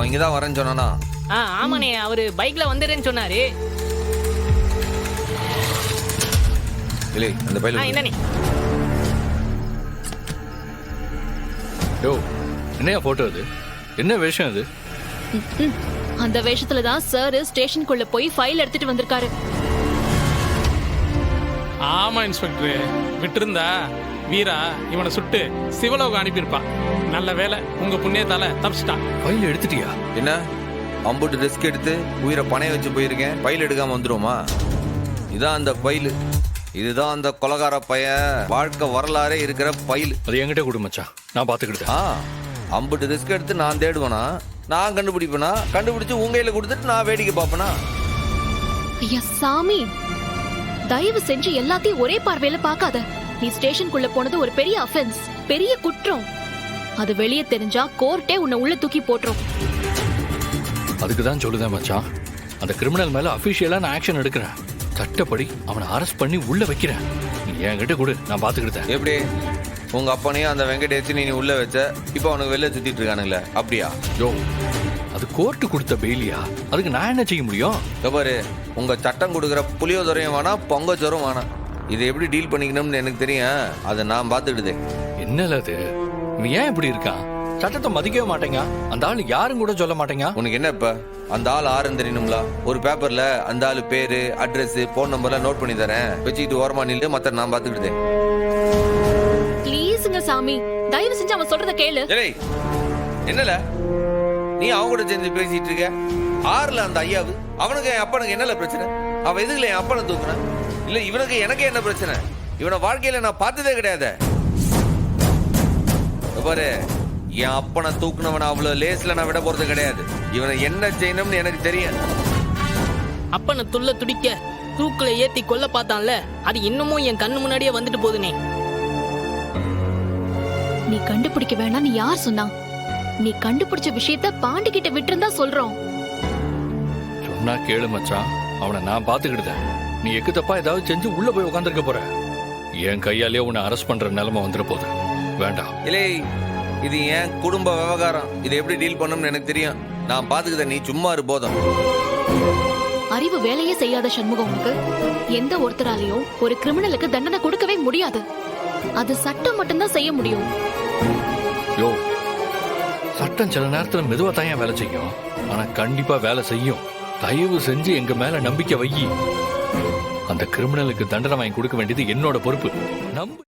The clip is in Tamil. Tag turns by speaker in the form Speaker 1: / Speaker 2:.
Speaker 1: அவன் இங்கதான் வரேன்னு சொன்னானா?
Speaker 2: ஆமாண்ணே, அவரு பைக்ல வந்துடுறேன்னு சொன்னாரு.
Speaker 1: இல்லை அந்த பையில
Speaker 2: என்னண்ணே?
Speaker 3: யோ, என்னையா போட்டோ அது? என்ன வேஷம் அது?
Speaker 4: அந்த வேஷத்துல தான் சார் ஸ்டேஷனுக்குள்ள போய் ஃபைல் எடுத்துட்டு வந்திருக்காரு.
Speaker 5: ஆமா இன்ஸ்பெக்டர், விட்டிருந்தா வீரா இவனை சுட்டு சிவலோகம் அனுப்பியிருப்பான். நல்ல வேலை, உங்க புண்ணியத்தால தப்பிச்சிட்டான்.
Speaker 3: ஃபைல் எடுத்துட்டியா?
Speaker 1: என்ன அம்புட்டு ரிஸ்க் எடுத்து உயிரை பணைய வச்சு போயிருக்கேன், ஃபைல் எடுக்காம வந்துருமா? இதான் அந்த ஃபைலு, இதுதான் அந்த கொலகார பையன் வாழ்க்கை வரலாறே இருக்கிற ஃபைல்.
Speaker 3: அது என்கிட்ட கொடு மச்சான், நான் பாத்துக்கிட்டேன்.
Speaker 1: அம்புட்டு ரிஸ்க் எடுத்து நான் தேடுவேனா? நான் கண்டுபிடிப்பேனா? கண்டுபிடிச்சு உங்க கையில கொடுத்துட்டு நான் வேடிக்கை பார்ப்பேனா?
Speaker 4: ஐயா சாமி, தயவு செஞ்சு எல்லாத்தையும் ஒரே பார்வையில பார்க்காத. நீ ஸ்டேஷனுக்குள்ள போனது ஒரு பெரிய அஃபென்ஸ், பெரிய குற்றம். அது வெளியே தெரிஞ்சா கோர்ட்டே உன்னை உள்ள தூக்கி போட்டுரும்.
Speaker 3: அதுக்கு தான் சொல்லுதேன் மச்சான், அந்த கிரிமினல் மேல அபிஷியலா நான் ஆக்ஷன் எடுக்கிறேன். சட்டப்படி அவனை அரெஸ்ட் பண்ணி உள்ள வைக்கிறேன். நீ என்கிட்ட கொடு, நான் பாத்துக்கிட்டேன்.
Speaker 1: எப்படி உங்க அப்பனையும் அந்த வெங்கடேஷ் நீ உள்ள வச்ச, இப்ப அவனுக்கு வெளில சுத்திட்டு இருக்கானுங்களே, அப்படியா?
Speaker 3: யோ, அது கோர்ட்டு கொடுத்த பெயிலியா? அதுக்கு நான் என்ன செய்ய முடியும்?
Speaker 1: பாரு, உங்க சட்டம் கொடுக்குற புளியோதரையும் வேணாம், பொங்கச்சோறும் வேணாம். இதை எப்படி டீல் பண்ணிக்கணும்னு எனக்கு தெரியும், அதை நான் பார்த்துக்கிட்டேன்.
Speaker 3: என்னல அது? நீ ஏன் இப்படி இருக்கான்? சட்டத்தை மதிக்கவே மாட்டேங்க. அந்த ஆள் யாரும் கூட சொல்ல மாட்டேங்க.
Speaker 1: உனக்கு என்ன இப்ப அந்த ஆள் ஆறுன்னு தெரியணுங்களா? ஒரு பேப்பர்ல அந்த ஆளு பேரு, அட்ரஸ், போன் நம்பர்லாம் நோட் பண்ணி தரேன், வச்சுக்கிட்டு ஓரமா நில்லு, மத்த நான் பார்த்துக்கிட்டேன்.
Speaker 4: ப்ளீஸ்ங்க சாமி, தயவு செஞ்சு அவன் சொல்றத கேளு.
Speaker 1: என்னல நீ அவங்க கூட சேர்ந்து பேசிட்டு இருக்க? ஆறுல அந்த ஐயாவு, அவனுக்கு என் அப்பனுக்கு என்னல பிரச்சனை? அவன் எதுக்குல என் அப்பனை தூக்குன? இல்ல இவனுக்கு எனக்கு என்ன பிரச்சனை? இவனை வாழ்க்கையில நான் பார்த்ததே கிடையாது. பாரு, என் அப்பனை தூக்குனவனை அவ்வளவு லேஸ்ல நான் விட போறது கிடையாது. இவனை என்ன செய்யணும்னு எனக்கு தெரியும்.
Speaker 2: அப்பனை துள்ள துடிக்க தூக்குல ஏத்தி கொல்ல பார்த்தான்ல, அது இன்னமும் என் கண்ணு முன்னாடியே வந்துட்டு போகுதுனே.
Speaker 4: நீ கண்டுபிடிக்க வேணாம், நீ யார் சொன்னா? நீ கண்டுபிடிச்ச விஷயத்த பாண்டி கிட்ட விட்டுருந்தா சொல்றோம்.
Speaker 3: சொன்னா கேளு மச்சான், அவனை நான் பாத்துக்கிட்டேன். நீ எக்கு தப்பா ஏதாவது செஞ்சு உள்ள போய் உட்காந்துருக்க போற. என் கையாலே உன்னை அரெஸ்ட் பண்ற நிலைமை வந்துட போகுது. வேண்டாம்.
Speaker 1: இல்லை, இது என் குடும்ப விவகாரம். இதை எப்படி டீல் பண்ணணும்னு எனக்கு தெரியும். நான் பாத்துக்கிட்டேன், நீ சும்மா இரு போதும்.
Speaker 4: அறிவு வேலையே செய்யாத சண்முகம், உனக்கு எந்த ஒருத்தராலையும் ஒரு கிரிமினலுக்கு தண்டனை கொடுக்கவே முடியாது. அது சட்டம் மட்டும்தான் செய்ய முடியும்.
Speaker 3: யோ, சட்டம் சில நேரத்துல மெதுவா தான் வேலை செய்யும், ஆனா கண்டிப்பா வேலை செய்யும். தயவு செஞ்சு எங்க மேல நம்பிக்கை வை. அந்த கிரிமினலுக்கு தண்டனை வாங்கி கொடுக்க வேண்டியது என்னோட பொறுப்பு. நம்பு.